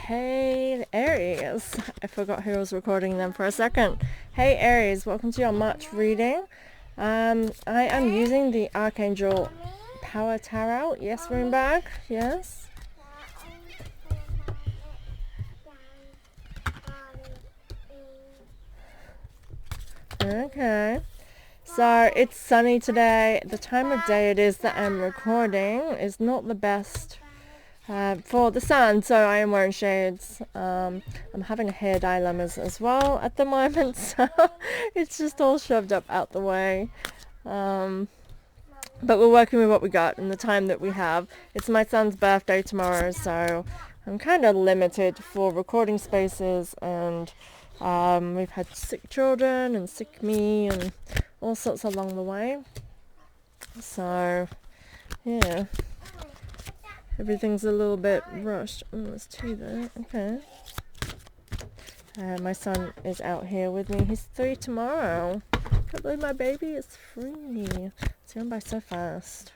Hey Aries, I forgot who was recording them for a second. Hey Aries, welcome to your March reading. I am using the Archangel Power Tarot. Yes, ring back. Yes. Okay. So it's sunny today. The time of day it is that I'm recording is not the best for the sun, so I am wearing shades. I'm having hair dilemmas as well at the moment, so it's just all shoved up out the way. But we're working with what we got and the time that we have. It's my son's birthday tomorrow, so I'm kind of limited for recording spaces, and we've had sick children and sick me and all sorts along the way. So, yeah. Everything's a little bit rushed. Oh, there's two there. Okay. My son is out here with me. He's 3 tomorrow. Can't believe my baby is 3. It's going by so fast.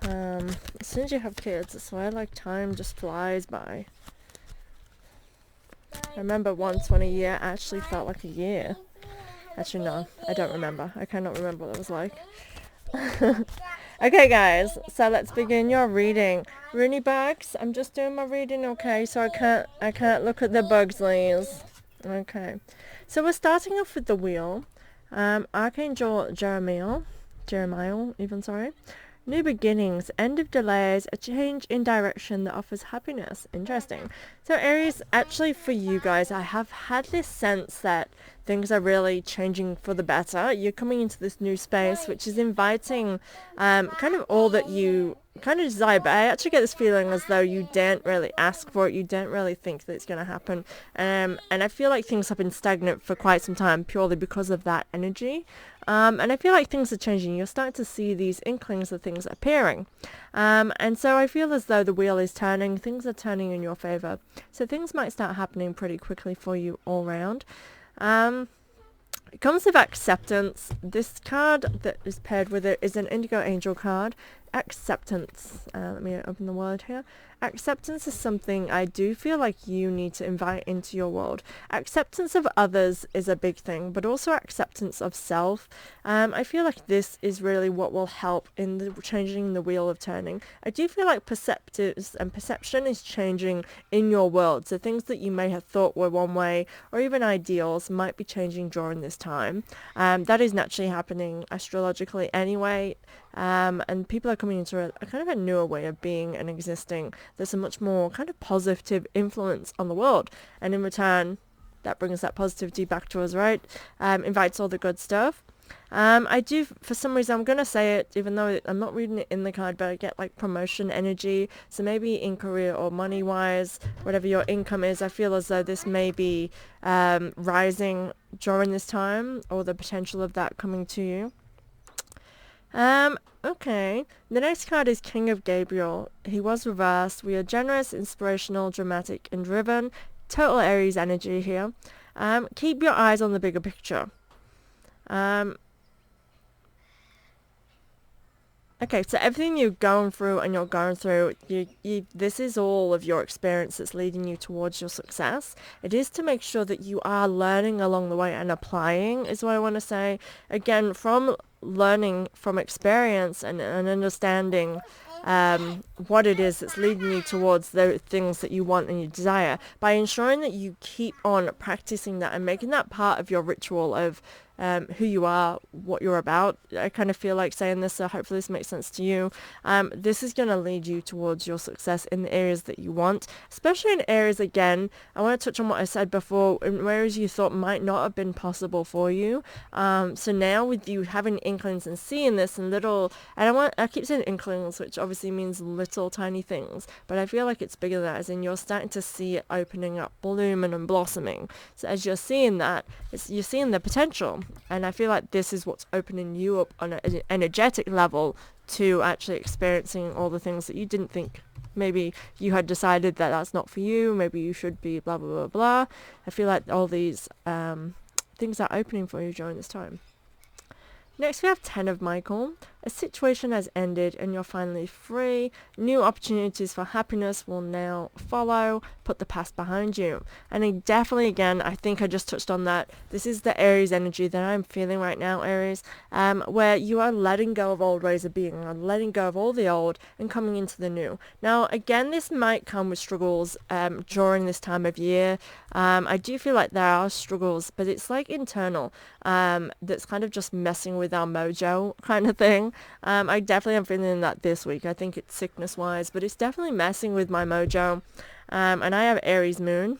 As soon as you have kids, I swear like time just flies by. I remember once when a year actually felt like a year. Actually, no. I don't remember. I cannot remember what it was like. Okay guys, so let's begin your reading. Rooney bags, I'm just doing my reading, okay, so I can't look at the Bugsleys. Okay. So we're starting off with the wheel. Archangel Jeremiah, sorry. New beginnings, end of delays, a change in direction that offers happiness. Interesting. So Aries, actually for you guys, I have had this sense that things are really changing for the better. You're coming into this new space, which is inviting kind of all that you kind of desire, but I actually get this feeling as though you didn't really ask for it, you didn't really think that it's going to happen, and I feel like things have been stagnant for quite some time purely because of that energy, and I feel like things are changing. You're starting to see these inklings of things appearing, and so I feel as though the wheel is turning, things are turning in your favor, so things might start happening pretty quickly for you all round. It comes with acceptance. This card that is paired with it is an Indigo Angel card. Acceptance. Let me open the word here. Acceptance is something I do feel like you need to invite into your world. Acceptance of others is a big thing, but also acceptance of self. I feel like this is really what will help in the changing the wheel of turning. I do feel like perceptives and perception is changing in your world. So things that you may have thought were one way or even ideals might be changing during this time. That is naturally happening astrologically anyway. And people are coming into a kind of a newer way of being and existing. There's a much more kind of positive influence on the world, and in return that brings that positivity back to us, right? Invites all the good stuff. I do, for some reason, I'm going to say it even though I'm not reading it in the card, but I get like promotion energy, so maybe in career or money wise, whatever your income is, I feel as though this may be rising during this time, or the potential of that coming to you. Okay. The next card is King of Gabriel. He was reversed. We are generous, inspirational, dramatic, and driven. Total Aries energy here. Keep your eyes on the bigger picture. Okay, so everything you're going through, this is all of your experience that's leading you towards your success. It is to make sure that you are learning along the way and applying, is what I want to say. Again, from learning from experience and understanding what it is that's leading you towards the things that you want and you desire, by ensuring that you keep on practicing that and making that part of your ritual of who you are, what you're about. I kind of feel like saying this, so hopefully this makes sense to you. This is going to lead you towards your success in the areas that you want, especially in areas, again, I want to touch on what I said before, in areas you thought might not have been possible for you. So now with you having inklings and seeing this and little, and I keep saying inklings, which obviously means little tiny things, but I feel like it's bigger than that, as in you're starting to see it opening up, blooming and blossoming. So as you're seeing that, you're seeing the potential. And I feel like this is what's opening you up on an energetic level to actually experiencing all the things that you didn't think. Maybe you had decided that that's not for you. Maybe you should be blah, blah, blah, blah. I feel like all these things are opening for you during this time. Next we have 10 of Michael. a situation has ended and you're finally free. New opportunities for happiness will now follow. Put the past behind you. And again, I think I just touched on that. This is the Aries energy that I'm feeling right now, Aries, where you are letting go of old ways of being, letting go of all the old and coming into the new. Now, again, this might come with struggles during this time of year. I do feel like there are struggles, but it's like internal, that's kind of just messing with our mojo kind of thing. I definitely am feeling that this week. I think it's sickness wise, but it's definitely messing with my mojo. And I have Aries moon.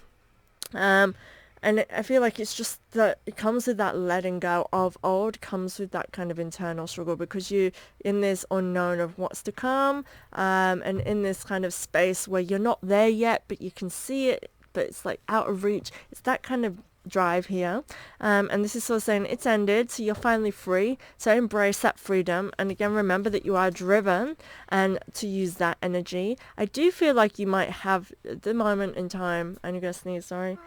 And I feel like it's just that it comes with that letting go of old, comes with that kind of internal struggle, because you in this unknown of what's to come, and in this kind of space where you're not there yet, but you can see it, but it's like out of reach. It's that kind of drive here, and this is sort of saying it's ended, so you're finally free, so embrace that freedom. And again, remember that you are driven, and to use that energy. I do feel like you might have the moment in time, and you're gonna sneeze, sorry.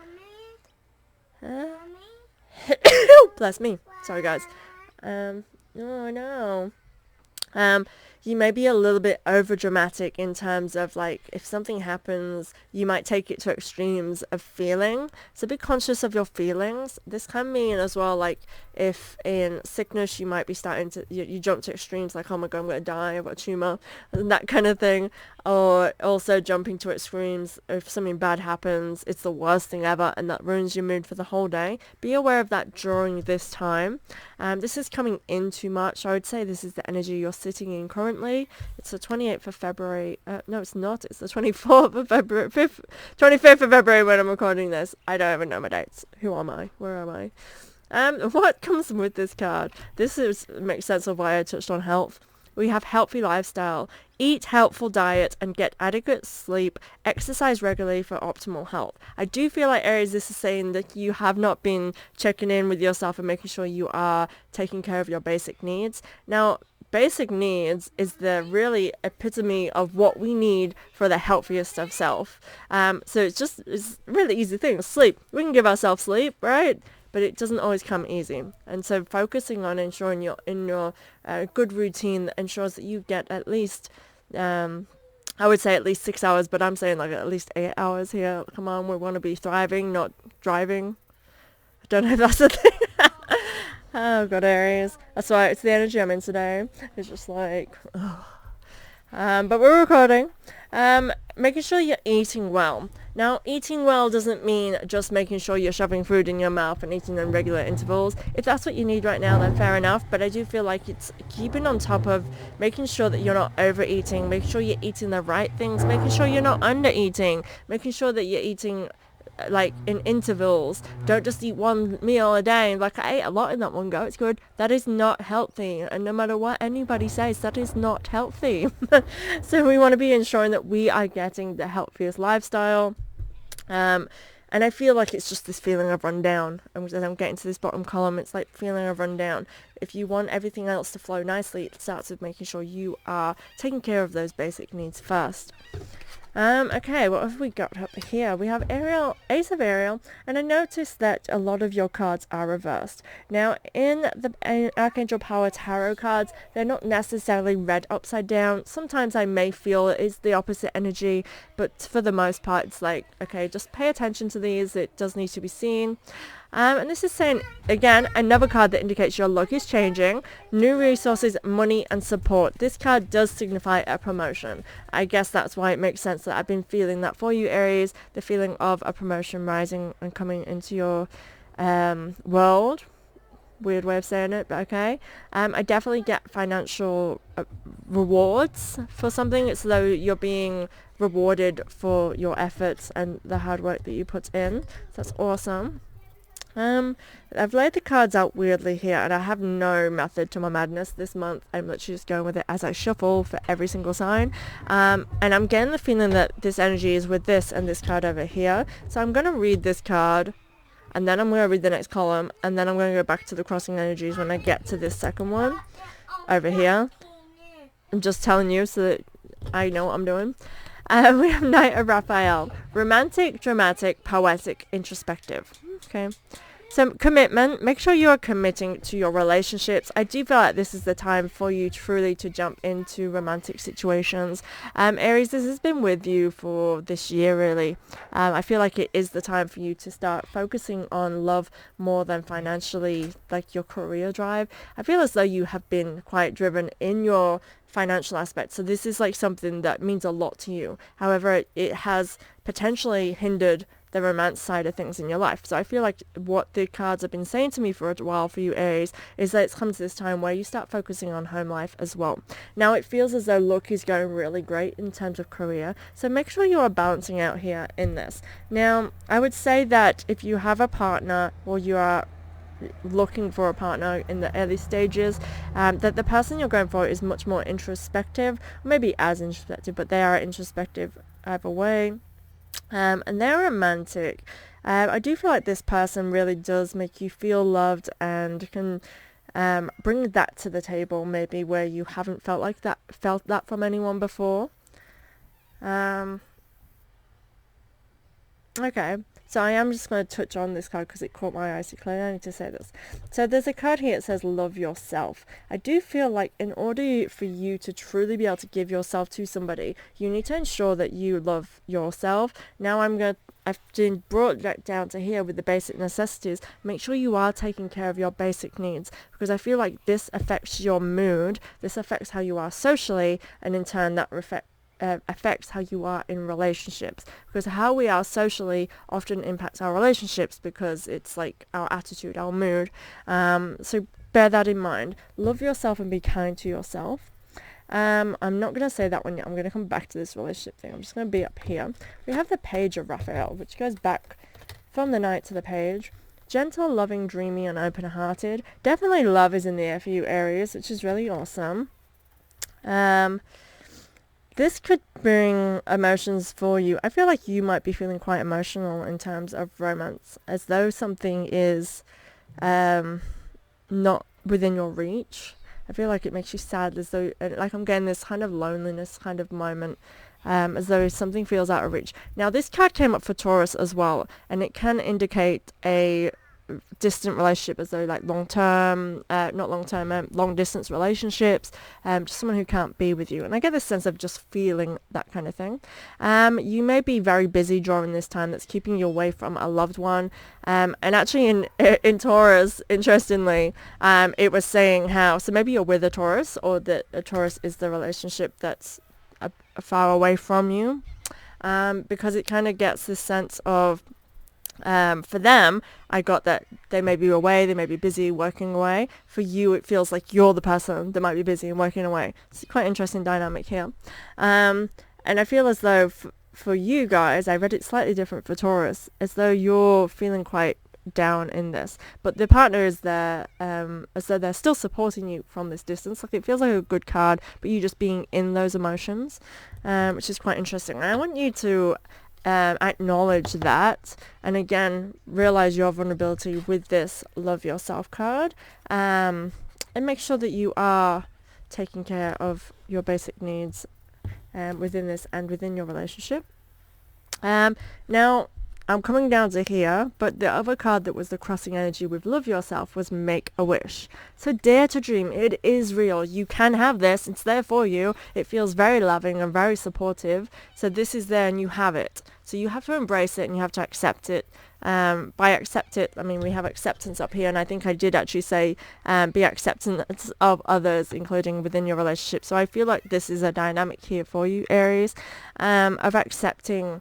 Bless me, sorry guys. Oh no. You may be a little bit over dramatic in terms of, like, if something happens, you might take it to extremes of feeling. So be conscious of your feelings. This can mean as well, like, if in sickness you might be starting to, you jump to extremes, like, oh my god, I'm going to die, I've got a tumor, and that kind of thing. Or also jumping to extremes, if something bad happens, it's the worst thing ever, and that ruins your mood for the whole day. Be aware of that during this time. This is coming into March, so I would say this is the energy you're sitting in currently. It's the 28th of February. No, it's not. It's the 24th of February. 25th of February when I'm recording this. I don't even know my dates. Who am I? Where am I? What comes with this card? Makes sense of why I touched on health. We have healthy lifestyle. Eat helpful diet and get adequate sleep. Exercise regularly for optimal health. I do feel like, Aries, this is saying that you have not been checking in with yourself and making sure you are taking care of your basic needs. Now, basic needs is the really epitome of what we need for the healthiest of self. So it's really easy thing. Sleep. We can give ourselves sleep, right? But it doesn't always come easy. And so focusing on ensuring you're in your good routine that ensures that you get at least, I would say at least 6 hours, but I'm saying like at least 8 hours here. Come on, we want to be thriving, not driving. I don't know if that's the thing. Oh god, Aries. That's why it's the energy I'm in today. It's just like, oh. But we're recording. Making sure you're eating well. Now, eating well doesn't mean just making sure you're shoving food in your mouth and eating in regular intervals. If that's what you need right now, then fair enough. But I do feel like it's keeping on top of making sure that you're not overeating, making sure you're eating the right things, making sure you're not under-eating, making sure that you're eating like in intervals. Don't just eat one meal a day and like, I ate a lot in that one go, it's good. That is not healthy, and no matter what anybody says, that is not healthy. So we want to be ensuring that we are getting the healthiest lifestyle. And I feel like it's just this feeling of run down. As I'm getting to this bottom column, it's like feeling of run down. If you want everything else to flow nicely, it starts with making sure you are taking care of those basic needs first. Okay, what have we got up here? We have Ace of Ariel, and I noticed that a lot of your cards are reversed. Now, in the Archangel Power Tarot cards, they're not necessarily read upside down. Sometimes I may feel it is the opposite energy, but for the most part, it's like, okay, just pay attention to these. It does need to be seen. And this is saying, again, another card that indicates your luck is changing. New resources, money, and support. This card does signify a promotion. I guess that's why it makes sense that I've been feeling that for you, Aries. The feeling of a promotion rising and coming into your world. Weird way of saying it, but okay. I definitely get financial rewards for something. It's though you're being rewarded for your efforts and the hard work that you put in. So that's awesome. I've laid the cards out weirdly here, and I have no method to my madness this month. I'm literally just going with it as I shuffle for every single sign. And I'm getting the feeling that this energy is with this and this card over here. So I'm going to read this card, and then I'm going to read the next column, and then I'm going to go back to the crossing energies when I get to this second one over here. I'm just telling you so that I know what I'm doing. We have Knight of Raphael. Romantic, dramatic, poetic, introspective. Okay. So commitment, make sure you are committing to your relationships. I do feel like this is the time for you truly to jump into romantic situations. Aries, this has been with you for this year really. I feel like it is the time for you to start focusing on love more than financially, like your career drive. I feel as though you have been quite driven in your financial aspect. So this is like something that means a lot to you. However, it has potentially hindered the romance side of things in your life. So I feel like what the cards have been saying to me for a while for you Aries is that it's come to this time where you start focusing on home life as well. Now it feels as though luck is going really great in terms of career, so make sure you are balancing out here in this. Now I would say that if you have a partner or you are looking for a partner in the early stages, that the person you're going for is much more introspective, maybe as introspective, but they are introspective either way. And they're romantic. I do feel like this person really does make you feel loved and can bring that to the table, maybe where you haven't felt that from anyone before. Okay, so I am just going to touch on this card because it caught my eye, so clearly I need to say this. So there's a card here that says love yourself. I do feel like in order for you to truly be able to give yourself to somebody, you need to ensure that you love yourself. Now I've brought that down to here with the basic necessities. Make sure you are taking care of your basic needs, because I feel like this affects your mood, this affects how you are socially, and in turn that affects how you are in relationships, because how we are socially often impacts our relationships because it's like our attitude, our mood. So bear that in mind. Love yourself and be kind to yourself. I'm not going to say that one yet. I'm going to come back to this relationship thing. I'm just going to be up here. We have the Page of Raphael, which goes back from the Knight to the Page. Gentle, loving, dreamy, and open-hearted. Definitely love is in the air for you Aries, which is really awesome. This could bring emotions for you. I feel like you might be feeling quite emotional in terms of romance, as though something is not within your reach. I feel like it makes you sad, as though, like I'm getting this kind of loneliness kind of moment, as though something feels out of reach. Now this card came up for Taurus as well, and it can indicate a distant relationship, as though like long distance relationships, just someone who can't be with you. And I get this sense of just feeling that kind of thing. You may be very busy during this time that's keeping you away from a loved one, and actually in Taurus, interestingly, it was saying how, so maybe you're with a Taurus, or that a Taurus is the relationship that's far away from you, because it kind of gets this sense of, for them, I got that they may be away, they may be busy working away. For you, it feels like you're the person that might be busy and working away. It's quite interesting dynamic here. And I feel as though for you guys, I read it slightly different for Taurus, as though you're feeling quite down in this, but the partner is there, as though they're still supporting you from this distance. Like it feels like a good card, but you just being in those emotions, which is quite interesting. And I want you to acknowledge that, and again realize your vulnerability with this love yourself card, and make sure that you are taking care of your basic needs within this and within your relationship. Now I'm coming down to here, but the other card that was the crossing energy with love yourself was make a wish. So dare to dream. It is real. You can have this. It's there for you. It feels very loving and very supportive. So this is there and you have it. So you have to embrace it and you have to accept it. By accept it, I mean we have acceptance up here, and I think I did actually say be acceptance of others, including within your relationship. So I feel like this is a dynamic here for you Aries, of accepting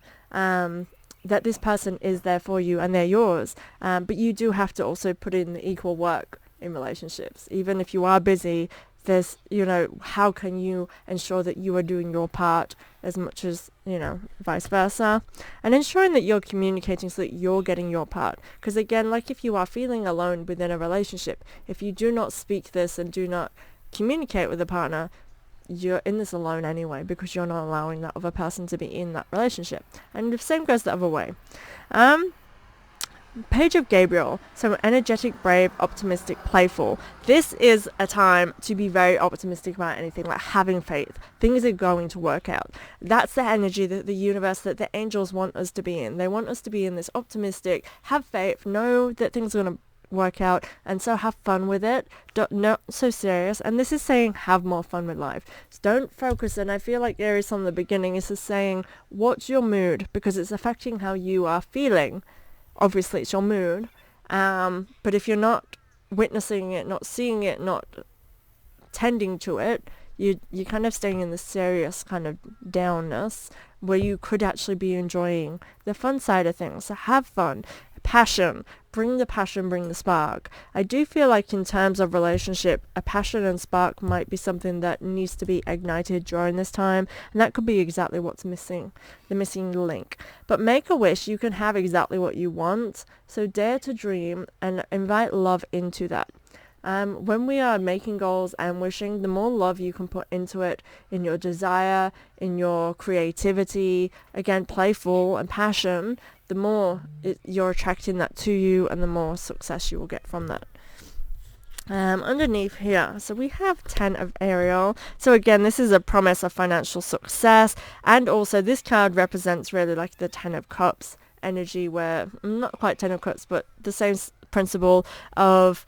that this person is there for you and they're yours, but you do have to also put in the equal work in relationships. Even if you are busy, there's, how can you ensure that you are doing your part as much as, vice versa, and ensuring that you're communicating so that you're getting your part. Because again, like if you are feeling alone within a relationship, if you do not speak this and do not communicate with a partner, you're in this alone anyway, because you're not allowing that other person to be in that relationship. And the same goes the other way. Page of Gabriel, so energetic, brave, optimistic, playful. This is a time to be very optimistic about anything, like having faith. Things are going to work out. That's the energy that the universe, that the angels want us to be in. They want us to be in this optimistic, have faith, know that things are going to work out, and so have fun with it. Not so serious. And this is saying have more fun with life. So don't focus. And I feel like Aries from the beginning is just saying, what's your mood? Because it's affecting how you are feeling. Obviously it's your mood, but if you're not witnessing it, not seeing it, not tending to it, you're kind of staying in this serious kind of downness where you could actually be enjoying the fun side of things. So have fun, passion, bring the spark. I do feel like in terms of relationship, a passion and spark might be something that needs to be ignited during this time, and that could be exactly what's missing, the missing link. But make a wish, you can have exactly what you want, so dare to dream and invite love into that. When we are making goals and wishing, the more love you can put into it, in your desire, in your creativity, again, playful and passion, the more you're attracting that to you, and the more success you will get from that. Underneath here, so we have 10 of Ariel. So again, this is a promise of financial success, and also this card represents really like the 10 of Cups energy, where not quite 10 of Cups, but the same principle of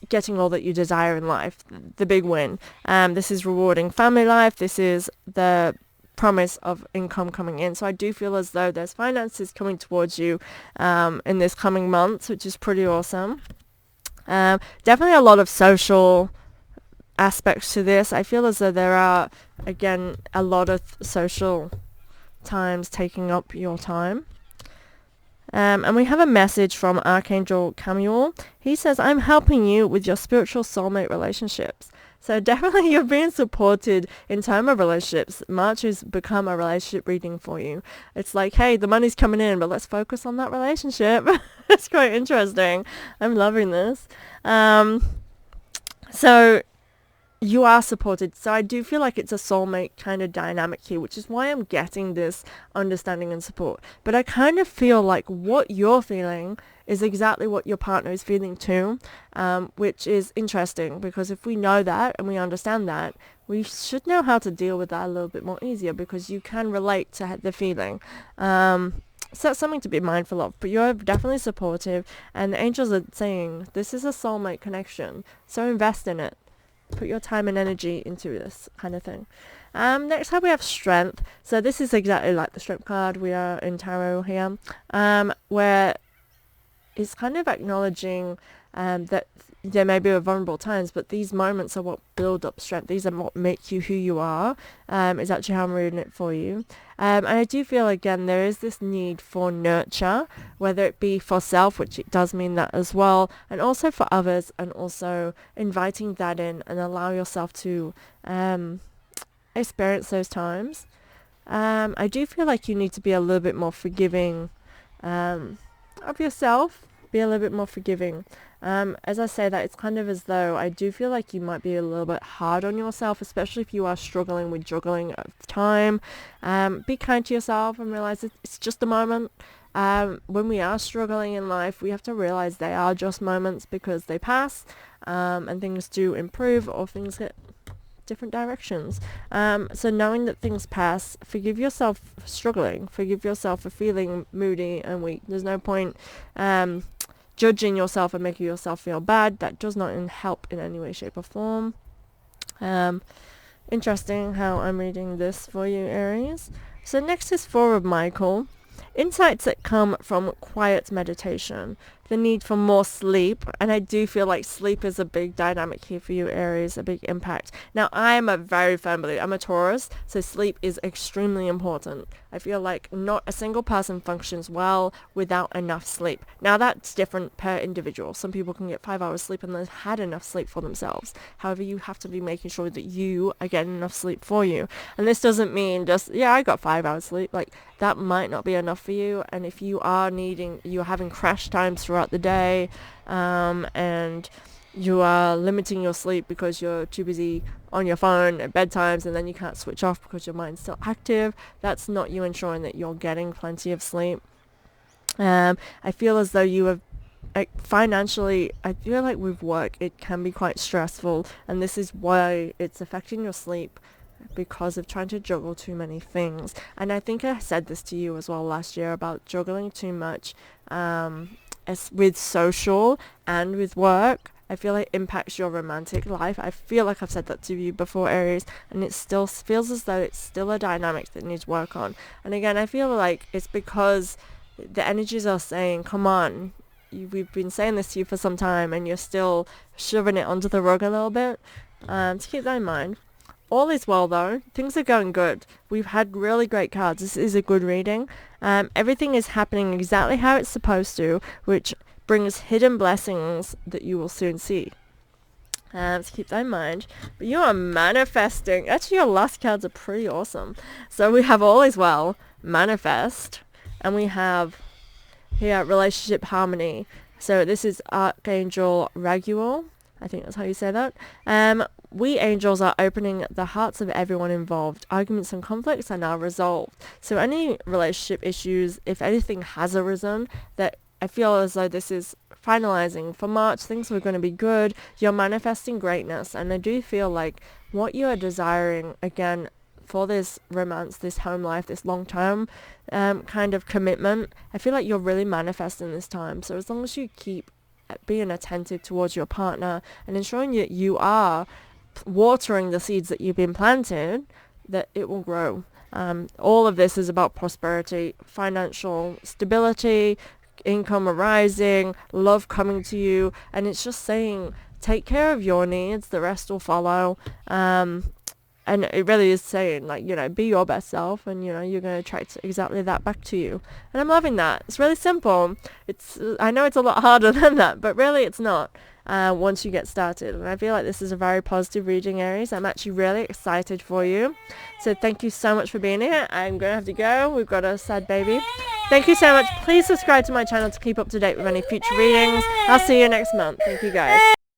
getting all that you desire in life, the big win. This is rewarding family life. This is the promise of income coming in. So I do feel as though there's finances coming towards you in this coming months, which is pretty awesome. Definitely a lot of social aspects to this. I feel as though there are, again, a lot of social times taking up your time. And we have a message from Archangel Michael. He says, I'm helping you with your spiritual soulmate relationships. So definitely you're being supported in time of relationships. March has become a relationship reading for you. It's like, hey, the money's coming in, but let's focus on that relationship. It's quite interesting. I'm loving this. So you are supported. So I do feel like it's a soulmate kind of dynamic here, which is why I'm getting this understanding and support. But I kind of feel like what you're feeling is exactly what your partner is feeling too, which is interesting, because if we know that and we understand that, we should know how to deal with that a little bit more easier, because you can relate to the feeling. So that's something to be mindful of. But you're definitely supportive, and the angels are saying this is a soulmate connection, so invest in it. Put your time and energy into this kind of thing. Next time we have strength. So this is exactly like the strength card. We are in tarot here, where it's kind of acknowledging that there may be vulnerable times, but these moments are what build up strength. These are what make you who you are, is actually how I'm reading it for you. And I do feel, again, there is this need for nurture, whether it be for self, which it does mean that as well, and also for others, and also inviting that in and allow yourself to experience those times. I do feel like you need to be a little bit more forgiving of yourself, be a little bit more forgiving. As I say that, it's kind of as though I do feel like you might be a little bit hard on yourself, especially if you are struggling with juggling of time. Be kind to yourself and realize it's just a moment. When we are struggling in life, we have to realize they are just moments, because they pass, and things do improve, or things get different directions. So knowing that things pass, forgive yourself for struggling, forgive yourself for feeling moody and weak. There's no point judging yourself and making yourself feel bad. That does not help in any way, shape or form. Interesting how I'm reading this for you, Aries. So next is 4 of Michael. Insights that come from quiet meditation, the need for more sleep, and I do feel like sleep is a big dynamic here for you, Aries, a big impact. Now, I am a very firm believer. I'm a Taurus, so sleep is extremely important. I feel like not a single person functions well without enough sleep. Now, that's different per individual. Some people can get 5 hours sleep and they've had enough sleep for themselves. However, you have to be making sure that you are getting enough sleep for you. And this doesn't mean just, yeah, I got 5 hours sleep. Like, that might not be enough for you. And if you are you're having crash times throughout the day, and you are limiting your sleep because you're too busy on your phone at bedtimes, and then you can't switch off because your mind's still active, that's not you ensuring that you're getting plenty of sleep. I feel as though you have, like, financially, I feel like with work it can be quite stressful, and this is why it's affecting your sleep, because of trying to juggle too many things. And I think I said this to you as well last year about juggling too much, as with social and with work. I feel like it impacts your romantic life. I feel like I've said that to you before, Aries, and it still feels as though it's still a dynamic that needs work on. And again, I feel like it's because the energies are saying, come on, we've been saying this to you for some time, and you're still shoving it under the rug a little bit. To keep that in mind. All is well though. Things are going good. We've had really great cards. This is a good reading. Everything is happening exactly how it's supposed to, which brings hidden blessings that you will soon see. So keep that in mind. But you are manifesting. Actually, your last cards are pretty awesome. So we have all is well, manifest, and we have here relationship harmony. So this is Archangel Raguel. I think that's how you say that. We angels are opening the hearts of everyone involved. Arguments and conflicts are now resolved. So any relationship issues, if anything has arisen, that I feel as though this is finalizing for March. Things are going to be good. You're manifesting greatness. And I do feel like what you are desiring, again, for this romance, this home life, this long-term kind of commitment, I feel like you're really manifesting this time. So as long as you keep being attentive towards your partner and ensuring that you are watering the seeds that you've been planted, that it will grow. All of this is about prosperity, financial stability, income arising, love coming to you, and it's just saying take care of your needs, the rest will follow. And it really is saying, like, you know, be your best self, and, you know, you're going to attract exactly that back to you. And I'm loving that. It's really simple. I know it's a lot harder than that, but really it's not once you get started. And I feel like this is a very positive reading, Aries. I'm actually really excited for you. So thank you so much for being here. I'm going to have to go. We've got a sad baby. Thank you so much. Please subscribe to my channel to keep up to date with any future readings. I'll see you next month. Thank you, guys.